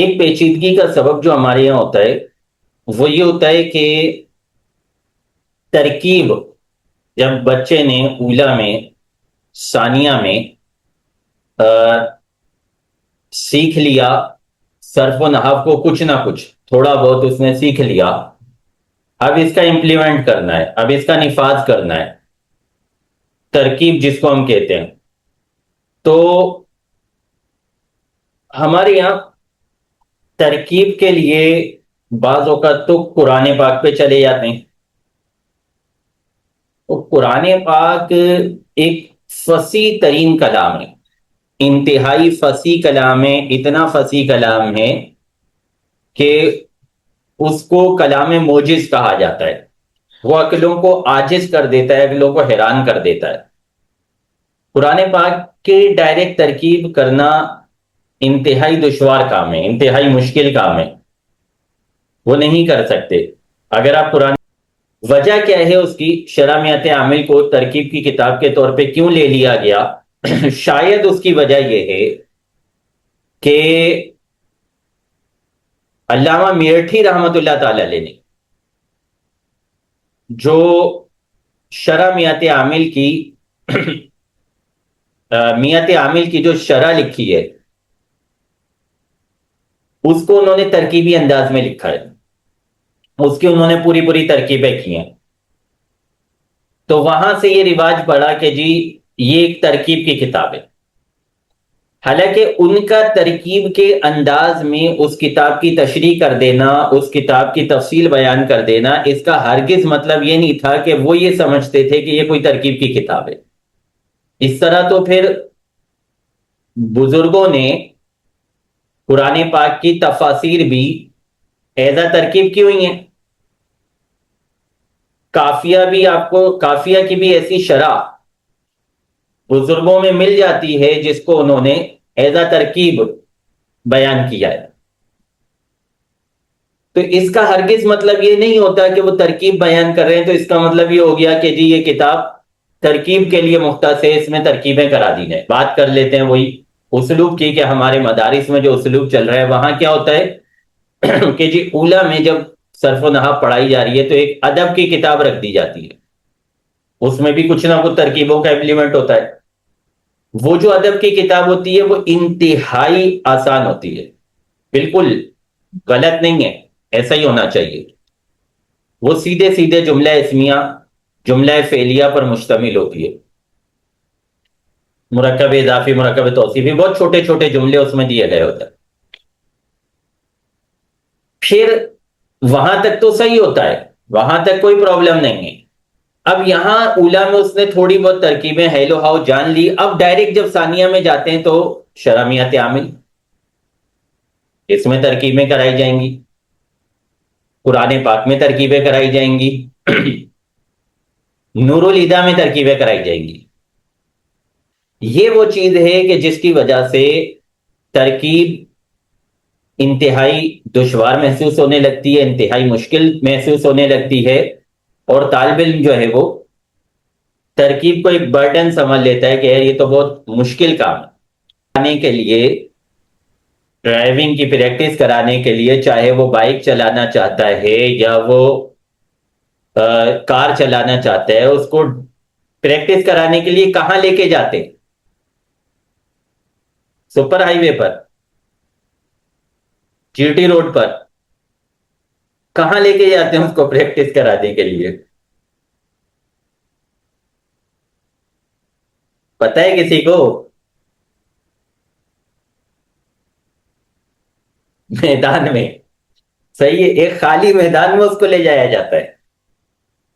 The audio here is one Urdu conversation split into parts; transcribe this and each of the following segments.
ایک پیچیدگی کا سبب جو ہمارے یہاں ہوتا ہے وہ یہ ہوتا ہے کہ ترکیب جب بچے نے اولا میں ثانیہ میں سیکھ لیا، صرف و نحو کو کچھ نہ کچھ تھوڑا بہت اس نے سیکھ لیا، اب اس کا امپلیمنٹ کرنا ہے، اب اس کا نفاذ کرنا ہے، ترکیب جس کو ہم کہتے ہیں. تو ہمارے یہاں ترکیب کے لیے بعض اوقات تو قرآن پاک پہ چلے جاتے ہیں. تو قرآن پاک ایک فصیح ترین کلام ہے، انتہائی فصیح کلام ہے، اتنا فصیح کلام ہے کہ اس کو کلام موجز کہا جاتا ہے. وہ عقلوں کو عاجز کر دیتا ہے، عقلوں کو حیران کر دیتا ہے. قرآن پاک کے ڈائریکٹ ترکیب کرنا انتہائی دشوار کام ہے، انتہائی مشکل کام ہے، وہ نہیں کر سکتے. اگر آپ قرآن وجہ کیا ہے اس کی، شرعیات عامل کو ترکیب کی کتاب کے طور پہ کیوں لے لیا گیا؟ شاید اس کی وجہ یہ ہے کہ علامہ میرٹھی رحمت اللہ تعالی علیہ نے جو شرح میات عامل کی میات عامل کی جو شرح لکھی ہے اس کو انہوں نے ترکیبی انداز میں لکھا ہے، اس کی انہوں نے پوری پوری ترکیبیں کی ہیں. تو وہاں سے یہ رواج پڑا کہ جی یہ ایک ترکیب کی کتاب ہے. حالانکہ ان کا ترکیب کے انداز میں اس کتاب کی تشریح کر دینا، اس کتاب کی تفصیل بیان کر دینا، اس کا ہرگز مطلب یہ نہیں تھا کہ وہ یہ سمجھتے تھے کہ یہ کوئی ترکیب کی کتاب ہے. اس طرح تو پھر بزرگوں نے قرآن پاک کی تفاسیر بھی ایز اے ترکیب کی ہوئی ہیں. کافیہ بھی آپ کو، کافیہ کی بھی ایسی شرح بزرگوں میں مل جاتی ہے جس کو انہوں نے ایز اے ترکیب بیان کیا ہے. تو اس کا ہرگز مطلب یہ نہیں ہوتا کہ وہ ترکیب بیان کر رہے ہیں تو اس کا مطلب یہ ہو گیا کہ جی یہ کتاب ترکیب کے لیے مختص ہے، اس میں ترکیبیں کرا دی جائیں. بات کر لیتے ہیں وہی اسلوب کی کہ ہمارے مدارس میں جو اسلوب چل رہا ہے وہاں کیا ہوتا ہے کہ جی اولا میں جب صرف و نحو پڑھائی جا رہی ہے تو ایک ادب کی کتاب رکھ دی جاتی ہے، اس میں بھی کچھ نہ کچھ ترکیبوں کا امپلیمنٹ ہوتا ہے. وہ جو ادب کی کتاب ہوتی ہے وہ انتہائی آسان ہوتی ہے، بالکل غلط نہیں ہے، ایسا ہی ہونا چاہیے. وہ سیدھے سیدھے جملہ اسمیہ، جملہ فعلیہ پر مشتمل ہوتی ہے. مرکب اضافی، مرکب توصیفی، بہت چھوٹے چھوٹے جملے اس میں دیے گئے ہوتے ہیں. پھر وہاں تک تو صحیح ہوتا ہے، وہاں تک کوئی پرابلم نہیں ہے. اب یہاں اولا میں اس نے تھوڑی بہت ترکیبیں ہیلو ہاؤ جان لی. اب ڈائریکٹ جب ثانیہ میں جاتے ہیں تو شرمیات عامل، اس میں ترکیبیں کرائی جائیں گی، قرآن پاک میں ترکیبیں کرائی جائیں گی، نور الہدا میں ترکیبیں کرائی جائیں گی. یہ وہ چیز ہے کہ جس کی وجہ سے ترکیب انتہائی دشوار محسوس ہونے لگتی ہے، انتہائی مشکل محسوس ہونے لگتی ہے، اور طالب علم جو ہے وہ ترکیب کو ایک برڈن سمجھ لیتا ہے کہ یار یہ تو بہت مشکل کام ہے. کرانے کے لیے، ڈرائیونگ کی پریکٹس کرانے کے لیے، چاہے وہ بائک چلانا چاہتا ہے یا وہ کار چلانا چاہتا ہے، اس کو پریکٹس کرانے کے لیے کہاں لے کے جاتے؟ سپر ہائی وے پر، جی ٹی روڈ پر کہاں لے کے جاتے ہیں اس کو پریکٹس کرانے کے لیے؟ پتہ ہے کسی کو؟ میدان میں. صحیح ہے، ایک خالی میدان میں اس کو لے جایا جاتا ہے.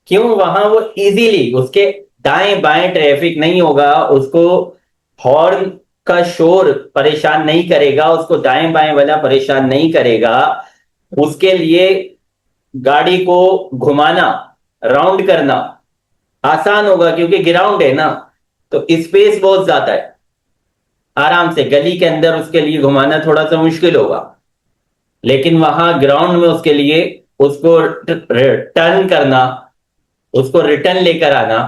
کیوں؟ وہاں وہ ایزیلی، اس کے دائیں بائیں ٹریفک نہیں ہوگا، اس کو ہارن کا شور پریشان نہیں کرے گا، اس کو دائیں بائیں والا پریشان نہیں کرے گا. اس کے لیے گاڑی کو گھمانا، راؤنڈ کرنا آسان ہوگا کیونکہ گراؤنڈ ہے نا، تو اسپیس بہت زیادہ ہے. آرام سے گلی کے اندر اس کے لیے گھمانا تھوڑا سا مشکل ہوگا، لیکن وہاں گراؤنڈ میں اس کے لیے اس کو ٹرن کرنا، اس کو ریٹرن لے کر آنا،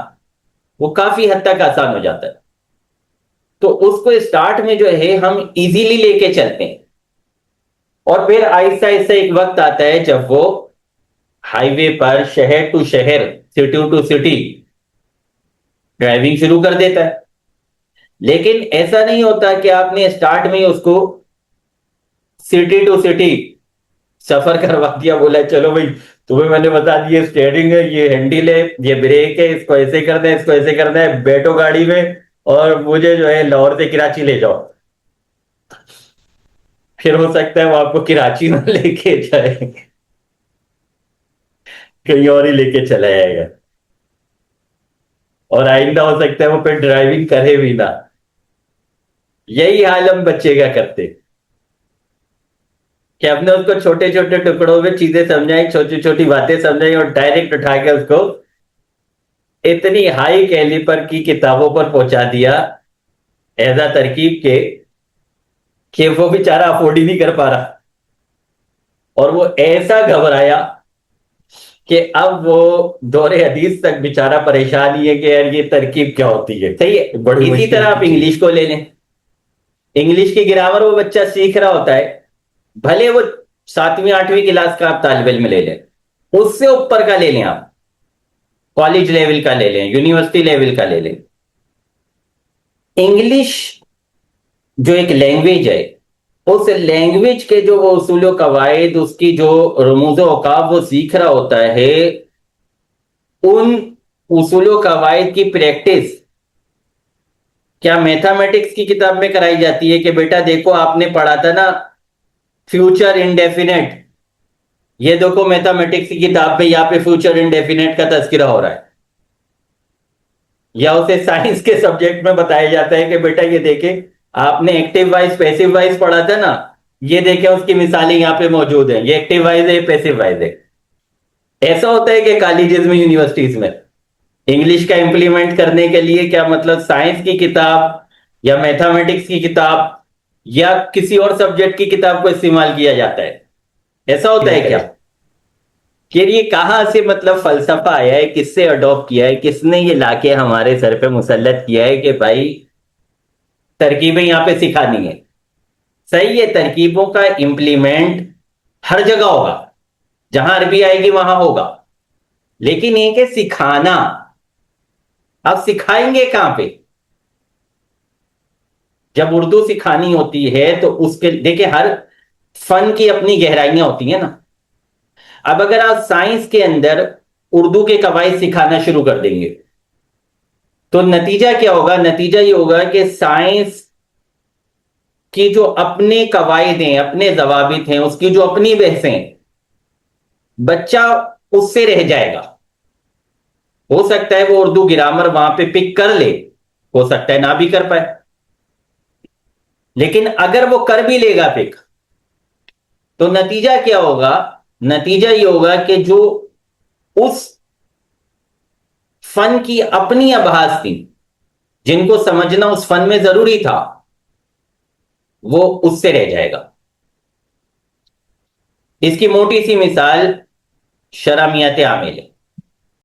وہ کافی حد تک آسان ہو جاتا ہے. تو اس کو اسٹارٹ میں جو ہے ہم ایزیلی لے کے چلتے ہیں، اور پھر آہستہ آہستہ ایک وقت آتا ہے جب وہ ہائی وے پر شہر ٹو شہر، سٹی ٹو سٹی ڈرائیونگ شروع کر دیتا ہے. لیکن ایسا نہیں ہوتا کہ آپ نے اسٹارٹ میں ہی اس کو سٹی ٹو سٹی سفر کروا دیا، بولا چلو بھائی تمہیں میں نے بتا دیا اسٹیئرنگ ہے، یہ ہینڈل ہے، یہ بریک ہے، اس کو ایسے کرنا ہے، اس کو ایسے کرنا ہے، بیٹھو گاڑی میں اور مجھے جو ہے لاہور سے کراچی لے جاؤ. پھر ہو سکتا ہے وہ آپ کو کراچی نہ لے کے جائے، کہیں اور ہی لے کے چلا جائے گا، اور آئندہ ہو سکتا ہے وہ پھر ڈرائیونگ کرے بھی نہ. یہی حال ہم بچے کا کرتے کہ ہم نے اس کو چھوٹے چھوٹے ٹکڑوں میں چیزیں سمجھائیں، چھوٹی چھوٹی باتیں سمجھائیں، اور ڈائریکٹ اٹھا کے اس کو اتنی ہائی کیلیبر کی کتابوں پر پہنچا دیا ایز اے ترکیب کے کہ وہ بیچارہ افورڈ ہی نہیں کر پا رہا، اور وہ ایسا گھبرایا کہ اب وہ دور حدیث تک بیچارہ پریشان ہی ہے کہ یار یہ ترکیب کیا ہوتی ہے. صحیح ہے. بڑی اسی مشکل طرح آپ کی چیز. انگلش کو لے لیں. انگلش کی گرامر وہ بچہ سیکھ رہا ہوتا ہے، بھلے وہ 7ویں 8ویں کلاس کا آپ طالب علم لے لیں، اس سے اوپر کا لے لیں، آپ کالج لیول کا لے لیں، یونیورسٹی لیول کا لے لیں، انگلش جو ایک لینگویج ہے، اس لینگویج کے جو وہ اصول و قواعد، اس کی جو رموز و اوقاف وہ سیکھ رہا ہوتا ہے، ان اصول و قواعد کی پریکٹس کیا میتھمیٹکس کی کتاب میں کرائی جاتی ہے کہ بیٹا دیکھو آپ نے پڑھا تھا نا فیوچر انڈیفینٹ، یہ دیکھو میتھمیٹکس کی کتاب میں یہاں پہ فیوچر انڈیفینٹ کا تذکرہ ہو رہا ہے، یا اسے سائنس کے سبجیکٹ میں بتایا جاتا ہے کہ بیٹا یہ دیکھیں آپ نے ایکٹیو وائز پیسیو وائز پڑھا تھا نا، یہ دیکھیں اس کی مثالیں یہاں پہ موجود ہیں، یہ ایکٹیو وائز ہے، یہ پیسیو وائز ہے. ایسا ہوتا ہے کہ کالجز میں، یونیورسٹیز میں انگلش کا امپلیمنٹ کرنے کے لیے کیا مطلب سائنس کی کتاب یا میتھمیٹکس کی کتاب یا کسی اور سبجیکٹ کی کتاب کو استعمال کیا جاتا ہے؟ ایسا ہوتا ہے کیا؟ کہ یہ کہاں سے مطلب فلسفہ آیا ہے، کس سے اڈاپٹ کیا ہے، کس نے یہ لا کے ہمارے سر پہ مسلط کیا ہے کہ بھائی ترکیبیں یہاں پہ سکھانی ہے؟ صحیح ہے، ترکیبوں کا امپلیمنٹ ہر جگہ ہوگا، جہاں عربی آئے گی وہاں ہوگا، لیکن یہ کہ سکھانا، اب سکھائیں گے کہاں پہ؟ جب اردو سکھانی ہوتی ہے تو اس کے دیکھیں ہر فن کی اپنی گہرائیاں ہوتی ہیں نا. اب اگر آپ سائنس کے اندر اردو کے قواعد سکھانا شروع کر دیں گے تو نتیجہ کیا ہوگا؟ نتیجہ یہ ہوگا کہ سائنس کی جو اپنے قواعد ہیں، اپنے ضوابط ہیں، اس کی جو اپنی بحثیں ہیں، بچہ اس سے رہ جائے گا. ہو سکتا ہے وہ اردو گرامر وہاں پہ پک کر لے، ہو سکتا ہے نہ بھی کر پائے، لیکن اگر وہ کر بھی لے گا پک تو نتیجہ کیا ہوگا؟ نتیجہ یہ ہوگا کہ جو اس فن کی اپنی ابحاث تھی، جن کو سمجھنا اس فن میں ضروری تھا، وہ اس سے رہ جائے گا. اس کی موٹی سی مثال شرمیات عامل ہے.